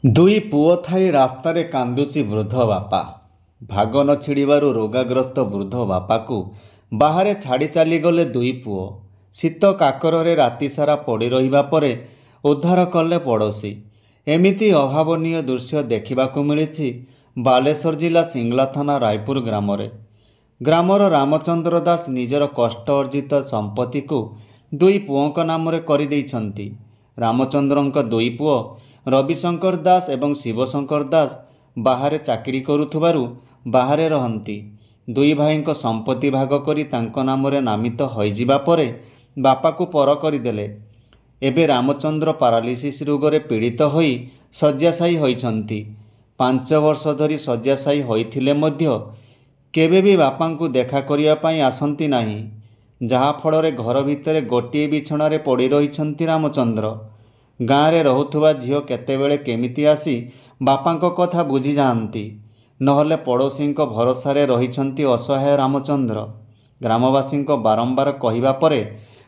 ଦୁଇ ପୁଅ ଥାଇ ରାସ୍ତାରେ କାନ୍ଦୁଛି ବୃଦ୍ଧ ବାପା। ଭାଗ ନ ଛିଡ଼ିବାରୁ ରୋଗାଗ୍ରସ୍ତ ବୃଦ୍ଧ ବାପାକୁ ବାହାରେ ଛାଡ଼ି ଚାଲିଗଲେ ଦୁଇ ପୁଅ। ଶୀତ କାକରରେ ରାତିସାରା ପଡ଼ି ରହିବା ପରେ ଉଦ୍ଧାର କଲେ ପଡ଼ୋଶୀ। ଏମିତି ଅଭାବନୀୟ ଦୃଶ୍ୟ ଦେଖିବାକୁ ମିଳିଛି ବାଲେଶ୍ୱର ଜିଲ୍ଲା ସିଙ୍ଗଲା ଥାନା ରାୟପୁର ଗ୍ରାମରେ। ଗ୍ରାମର ରାମଚନ୍ଦ୍ର ଦାସ ନିଜର କଷ୍ଟ ଅର୍ଜିତ ସମ୍ପତ୍ତିକୁ ଦୁଇ ପୁଅଙ୍କ ନାମରେ କରିଦେଇଛନ୍ତି। ରାମଚନ୍ଦ୍ରଙ୍କ ଦୁଇ ପୁଅ ରବିଶଙ୍କର ଦାସ ଏବଂ ଶିବଶଙ୍କର ଦାସ ବାହାରେ ଚାକିରି କରୁଥିବାରୁ ବାହାରେ ରହନ୍ତି। ଦୁଇ ଭାଇଙ୍କ ସମ୍ପତ୍ତି ଭାଗ କରି ତାଙ୍କ ନାମରେ ନାମିତ ହୋଇଯିବା ପରେ ବାପାକୁ ପର କରିଦେଲେ। ଏବେ ରାମଚନ୍ଦ୍ର ପାରାଲିସିସ୍ ରୋଗରେ ପୀଡ଼ିତ ହୋଇ ଶଯ୍ୟାଶାୟୀ ହୋଇଛନ୍ତି। 5 ବର୍ଷ ଧରି ଶଯ୍ୟାଶାୟୀ ହୋଇଥିଲେ ମଧ୍ୟ କେବେ ବି ବାପାଙ୍କୁ ଦେଖା କରିବା ପାଇଁ ଆସନ୍ତି ନାହିଁ, ଯାହାଫଳରେ ଘର ଭିତରେ ଗୋଟିଏ ବିଛଣାରେ ପଡ଼ି ରହିଛନ୍ତି ରାମଚନ୍ଦ୍ର। ଗାଁରେ ରହୁଥିବା ଝିଅ କେତେବେଳେ କେମିତି ଆସି ବାପାଙ୍କ କଥା ବୁଝିଯାଆନ୍ତି, ନହେଲେ ପଡ଼ୋଶୀଙ୍କ ଭରସାରେ ରହିଛନ୍ତି ଅସହାୟ ରାମଚନ୍ଦ୍ର। ଗ୍ରାମବାସୀଙ୍କ ବାରମ୍ବାର କହିବା ପରେ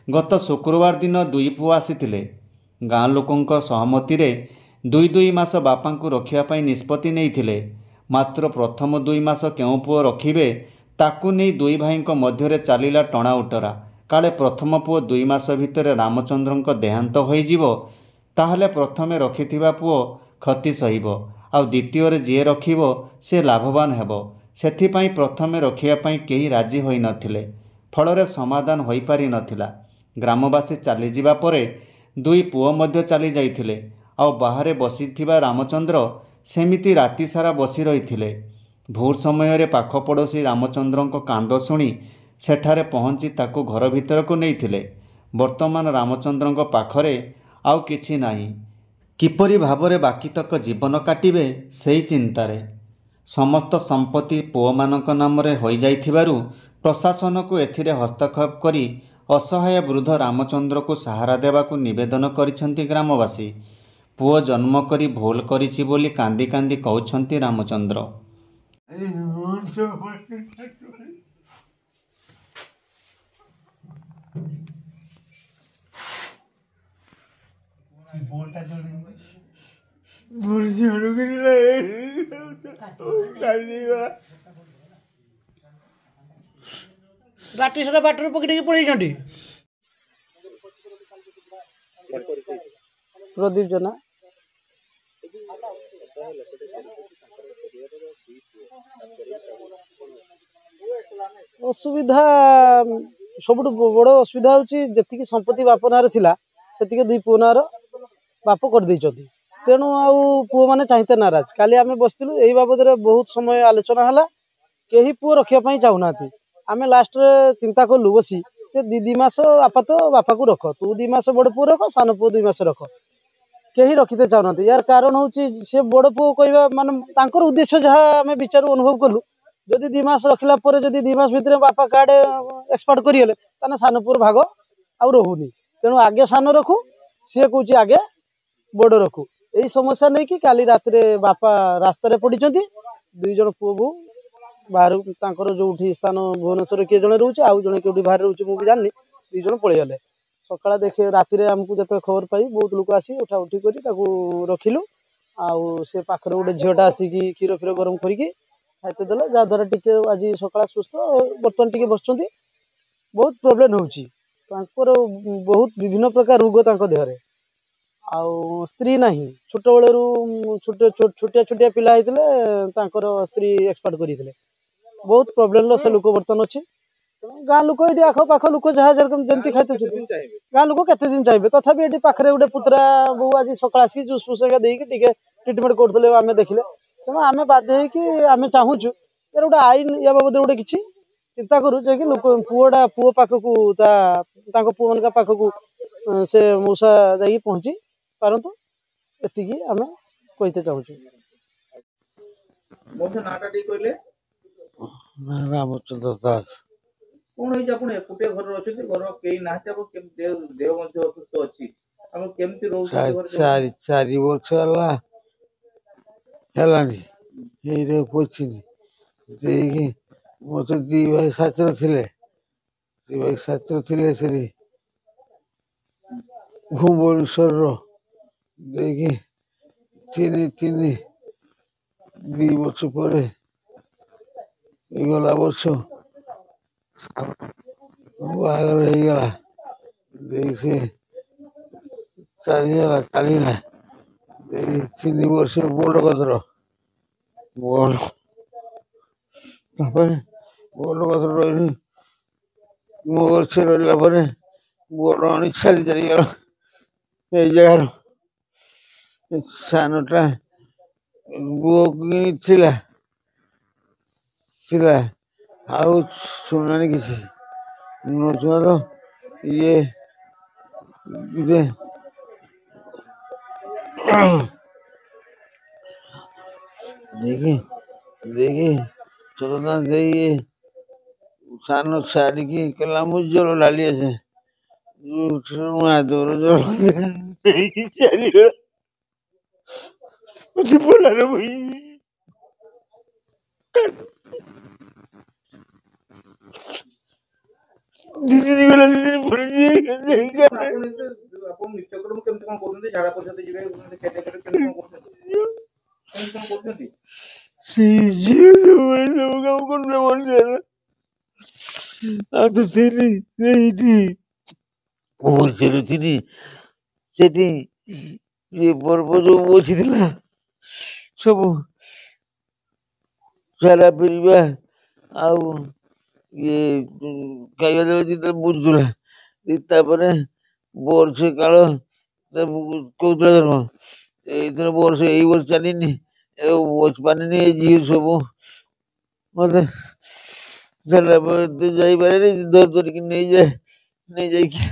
ଗତ ଶୁକ୍ରବାର ଦିନ ଦୁଇ ପୁଅ ଆସିଥିଲେ। ଗାଁ ଲୋକଙ୍କ ସହମତିରେ 2 ମାସ ବାପାଙ୍କୁ ରଖିବା ପାଇଁ ନିଷ୍ପତ୍ତି ନେଇଥିଲେ। ମାତ୍ର ପ୍ରଥମ 2 ମାସ କେଉଁ ପୁଅ ରଖିବେ ତାକୁ ନେଇ ଦୁଇ ଭାଇଙ୍କ ମଧ୍ୟରେ ଚାଲିଲା ଟଣାଉଟରା। କାଳେ ପ୍ରଥମ ପୁଅ 2 ମାସ ଭିତରେ ରାମଚନ୍ଦ୍ରଙ୍କ ଦେହାନ୍ତ ହୋଇଯିବ, ତାହେଲେ ପ୍ରଥମେ ରଖିଥିବା ପୁଅ କ୍ଷତି ସହିବ, ଆଉ ଦ୍ୱିତୀୟରେ ଯିଏ ରଖିବ ସେ ଲାଭବାନ ହେବ। ସେଥିପାଇଁ ପ୍ରଥମେ ରଖିବା ପାଇଁ କେହି ରାଜି ହୋଇନଥିଲେ। ଫଳରେ ସମାଧାନ ହୋଇପାରିନଥିଲା। ଗ୍ରାମବାସୀ ଚାଲିଯିବା ପରେ ଦୁଇ ପୁଅ ମଧ୍ୟ ଚାଲିଯାଇଥିଲେ। ଆଉ ବାହାରେ ବସିଥିବା ରାମଚନ୍ଦ୍ର ସେମିତି ରାତିସାରା ବସି ରହିଥିଲେ। ଭୋର ସମୟରେ ପାଖ ପଡ଼ୋଶୀ ରାମଚନ୍ଦ୍ରଙ୍କ କାନ୍ଦ ଶୁଣି ସେଠାରେ ପହଞ୍ଚି ତାକୁ ଘର ଭିତରକୁ ନେଇଥିଲେ। ବର୍ତ୍ତମାନ ରାମଚନ୍ଦ୍ରଙ୍କ ପାଖରେ ଆଉ କିଛି ନାହିଁ। କିପରି ଭାବରେ ବାକିତକ ଜୀବନ କାଟିବେ ସେହି ଚିନ୍ତାରେ। ସମସ୍ତ ସମ୍ପତ୍ତି ପୁଅମାନଙ୍କ ନାମରେ ହୋଇଯାଇଥିବାରୁ ପ୍ରଶାସନକୁ ଏଥିରେ ହସ୍ତକ୍ଷେପ କରି ଅସହାୟ ବୃଦ୍ଧ ରାମଚନ୍ଦ୍ରକୁ ସାହାରା ଦେବାକୁ ନିବେଦନ କରିଛନ୍ତି ଗ୍ରାମବାସୀ। ପୁଅ ଜନ୍ମ କରି ଭୁଲ କରିଛି ବୋଲି କାନ୍ଦି କାନ୍ଦି କହୁଛନ୍ତି ରାମଚନ୍ଦ୍ର। ବାଟି ସେଟା ବାଟରେ ପକେଇକି ପଳେଇଛନ୍ତି। ପ୍ରଦୀପ ଜେନା ଅସୁବିଧା ସବୁଠୁ ବଡ଼ ଅସୁବିଧା ହେଉଛି ଯେତିକି ସମ୍ପତ୍ତି ବାପ ନାଁରେ ଥିଲା ସେତିକି ଦୁଇ ପୁଅ ନାଁର ବାପ କରିଦେଇଛନ୍ତି। ତେଣୁ ଆଉ ପୁଅମାନେ ଚାହିଁତେ ନାରାଜ। କାଲି ଆମେ ବସିଥିଲୁ, ଏହି ବାବଦରେ ବହୁତ ସମୟ ଆଲୋଚନା ହେଲା। କେହି ପୁଅ ରଖିବା ପାଇଁ ଚାହୁଁନାହାନ୍ତି। ଆମେ ଲାଷ୍ଟରେ ଚିନ୍ତା କଲୁ ବସି ଯେ 2 ମାସ ଆପାତ ବାପାକୁ ରଖ, ତୁ 2 ମାସ ବଡ଼ ପୁଅ ରଖ, ସାନ ପୁଅ 2 ମାସ ରଖ। କେହି ରଖିତେ ଚାହୁଁନାହାନ୍ତି। ୟାର କାରଣ ହେଉଛି ସେ ବଡ଼ ପୁଅ କହିବା ମାନେ ତାଙ୍କର ଉଦ୍ଦେଶ୍ୟ ଯାହା ଆମେ ବିଚାରୁ ଅନୁଭବ କଲୁ, ଯଦି 2 ମାସ ରଖିଲା ପରେ ଯଦି 2 ମାସ ଭିତରେ ବାପା କାର୍ଡେ ଏକ୍ସପାର୍ଟ କରିଗଲେ ତାହେଲେ ସାନ ପୁଅର ଭାଗ ଆଉ ରହୁନି। ତେଣୁ ଆଗେ ସାନ ରଖୁ, ସିଏ କହୁଛି ଆଗେ ବଡ଼ ରଖୁ। ଏଇ ସମସ୍ୟା ନେଇକି କାଲି ରାତିରେ ବାପା ରାସ୍ତାରେ ପଡ଼ିଛନ୍ତି। 2 ଜଣ ପୁଅ ବୋହୂ ବାହାରକୁ ତାଙ୍କର ଯୋଉଠି ସ୍ଥାନ ଭୁବନେଶ୍ୱରରେ କିଏ ଜଣେ ରହୁଛି, ଆଉ ଜଣେ କେଉଁଠି ବାହାରେ ରହୁଛି ମୁଁ ବି ଜାଣିନି, 2 ଜଣ ପଳେଇଗଲେ। ସକାଳେ ଦେଖେ ରାତିରେ ଆମକୁ ଯେତେବେଳେ ଖବର ପାଇ ବହୁତ ଲୋକ ଆସି ଉଠା ଉଠି କରି ତାକୁ ରଖିଲୁ। ଆଉ ସେ ପାଖରେ ଗୋଟେ ଝିଅଟା ଆସିକି କ୍ଷୀର ଗରମ କରିକି ଖାଇତେ ଦେଲେ, ଯାହାଦ୍ୱାରା ଟିକେ ଆଜି ସକାଳେ ସୁସ୍ଥ, ବର୍ତ୍ତମାନ ଟିକେ ବସୁଛନ୍ତି। ବହୁତ ପ୍ରୋବ୍ଲେମ୍ ହେଉଛି ତାଙ୍କର, ବହୁତ ବିଭିନ୍ନ ପ୍ରକାର ରୋଗ ତାଙ୍କ ଦେହରେ। ଆଉ ସ୍ତ୍ରୀ ନାହିଁ, ଛୋଟବେଳରୁ ଛୋଟିଆ ପିଲା ହେଇଥିଲେ ତାଙ୍କର ସ୍ତ୍ରୀ ଏକ୍ସପାର୍ଟ କରିଥିଲେ। ବହୁତ ପ୍ରୋବ୍ଲେମର ସେ ଲୋକ ବର୍ତ୍ତମାନ ଅଛି। ଗାଁ ଲୋକ ଏଠି ଆଖପାଖ ଲୋକ ଯାହା ଯେମିତି ଖାଇଥାଉଛନ୍ତି, ଗାଁ ଲୋକ କେତେ ଦିନ ଚାହିଁବେ। ତଥାପି ଏଠି ପାଖରେ ଗୋଟେ ପୁତୁରା ବୋଉ ଆଜି ସକାଳେ ଆସିକି ଜୁସ୍ ଫୁସ୍ ଦେଇକି ଟିକେ ଟ୍ରିଟମେଣ୍ଟ କରୁଥିଲେ, ଆମେ ଦେଖିଲେ। ତେଣୁ ଆମେ ବାଧ୍ୟ ହେଇକି ଆମେ ଚାହୁଁଛୁ ଏର ଗୋଟେ ଆଇନ ୟା ବାବଦରେ ଗୋଟେ କିଛି ଚିନ୍ତା କରୁ, ଯେ କି ଲୋକ ପୁଅ ପାଖକୁ ତାଙ୍କ ପୁଅମାନଙ୍କ ପାଖକୁ ସେ ମୂଷା ଯାଇକି ପହଞ୍ଚି ପାରନ୍ତୁ। ଏତିକି ଆମେ କହିତେ ଚାହୁଁଛୁ। ରାମଚନ୍ଦ୍ର ଦାସ। କଣ ହେଇଛି? ଆପଣ ଏକୁଟିଆ ଘରେ ଅଛନ୍ତି, ଘର କେହି ନାହାନ୍ତି, ଆପଣ ଦେହ ମଧ୍ୟ ଅସୁସ୍ଥ ଅଛି, ଆପଣ କେମିତି ରହୁଛନ୍ତି? 4 ବର୍ଷ ହେଲାଣି ଏଇରେ ପଚିନି ଦେଇକି ମତେ 2 ଭାଇ ସାଥିରେ ଥିଲେ। ସେଠି ଭୁବନେଶ୍ୱରର ଦେଇକି ତିନି 2 ବର୍ଷ ପରେ ଏଇ ଗଲା ବର୍ଷ ବାହାଘର ହେଇଗଲା। ଦେଇ ସେ ଚାଲିଗଲା। ଏଇ 3 ବର୍ଷ ବଡ଼ କଥର ତାପରେ ବଡ଼ କଥର ରହିଲି। ମୋ ଗଛ ରହିଲା ପରେ ବଡ଼ ଆଣି ଛାଡ଼ି ଚାଲିଗଲା। ଏଇ ଜାଗାର ସାନଟା ପୁଅ ଥିଲା ଆଉ ଶୁଣାଣି କିଛି ନଛୁଆ ତ ଇଏ ଦେଇକି ଚୋଦନା ଦେଇ ସାନ ଛାଡ଼ିକି କହିଲା ମୁଁ ଜଳ ଢାଳି ଆସେ। ମାଧବର ଜଳ ଦେଇକି ଚାଲିଗଲା। ମତେ ପୋଲାର ବହି ଦିଦି ଗଲା 2 ଦିନ ପରେ ଆପଣ ନିତ୍ୟକର୍ମ କେମିତି କଣ କରୁଛନ୍ତି? ଝାଡା ପୋଛା ଯିବେ, କେମିତି କଣ କରୁଛନ୍ତି? ସେଇ ଝିଅ ସବୁବେଳେ ସବୁ କାମ କରୁଥିଲା ମଣିଷ। ଆଉ ତ ସେଇଠି ଥିଲି ସେଠି ଇଏ ପର୍ବ ଯୋଉ ବସିଥିଲା ସବୁ ସାରା ପିଇବା ଆଉ ଇଏ ଖାଇବା ଦେବା ବୁଝୁଥିଲା। ତାପରେ ବର୍ଷେ କାଳ କହୁଥିଲା ଧର୍ମ ଏଇ ବର୍ଷ ଚାଲିନି ବସି ପାରିନି। ଏଇ ଝିଅ ସବୁ ମତେ ଯାଇପାରେନି ଧରିକି ନେଇଯାଇକି